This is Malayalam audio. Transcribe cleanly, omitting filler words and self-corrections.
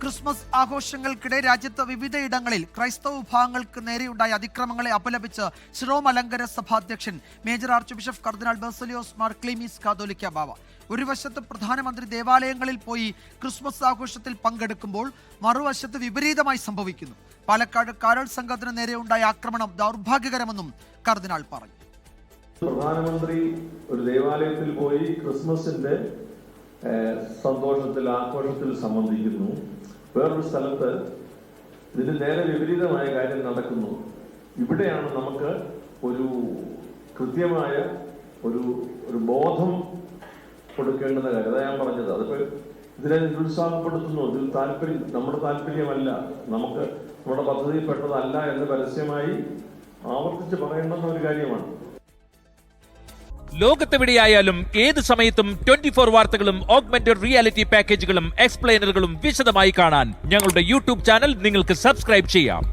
ക്രിസ്മസ് ആഘോഷങ്ങൾക്കിടെ രാജ്യത്ത് വിവിധയിടങ്ങളിൽ ക്രൈസ്തവ വിഭാഗങ്ങൾക്ക് നേരെയുണ്ടായ അതിക്രമങ്ങളെ അപലപിച്ച് ശിറോ മലങ്കര സഭാധ്യക്ഷൻ മേജർ ആർച്ച് ബിഷപ്പ് കർദിനാൾ ബസേലിയോസ് മാർ ക്ലീമീസ് കാതോലിക്ക ബാവ ഒരു വശത്ത് പ്രധാനമന്ത്രി ദേവാലയങ്ങളിൽ പോയി ക്രിസ്മസ് ആഘോഷത്തിൽ പങ്കെടുക്കുമ്പോൾ മറുവശത്ത് വിപരീതമായി സംഭവിക്കുന്നു. പാലക്കാട് കാരൾ സംഘത്തിന് നേരെയുണ്ടായ ആക്രമണം ദൗർഭാഗ്യകരമെന്നും കർദിനാൾ പറഞ്ഞു. പ്രധാനമന്ത്രി ഒരു ദേവാലയത്തിൽ പോയി ക്രിസ്മസിന്റെ സന്തോഷത്തിൽ ആഘോഷത്തിൽ സംബന്ധിക്കുന്നു. വേറൊരു സ്ഥലത്ത് ഇതിന് നേരെ വിപരീതമായ കാര്യം നടക്കുന്നു. ഇവിടെയാണ് നമുക്ക് ഒരു കൃത്യമായ ഒരു ബോധം കൊടുക്കേണ്ടുന്ന കാര്യം. അതാ ഞാൻ പറഞ്ഞത്. അതിപ്പോ ഇതിനെ നിരുത്സാഹപ്പെടുത്തുന്നു. ഇതിൽ നമ്മുടെ താല്പര്യമല്ല, നമ്മുടെ പദ്ധതിയിൽപ്പെട്ടതല്ല എന്ന് പരസ്യമായി ആവർത്തിച്ച് പറയേണ്ടുന്ന ഒരു കാര്യമാണ്. ലോകത്തെവിടെയായാലും ഏത് സമയത്തും 24 വാർത്തകളും ഓഗ്മെന്റഡ് റിയാലിറ്റി പാക്കേജുകളും എക്സ്പ്ലെയിനറുകളും വിശദമായി കാണാൻ ഞങ്ങളുടെ യൂട്യൂബ് ചാനൽ നിങ്ങൾക്ക് സബ്സ്ക്രൈബ് ചെയ്യാം.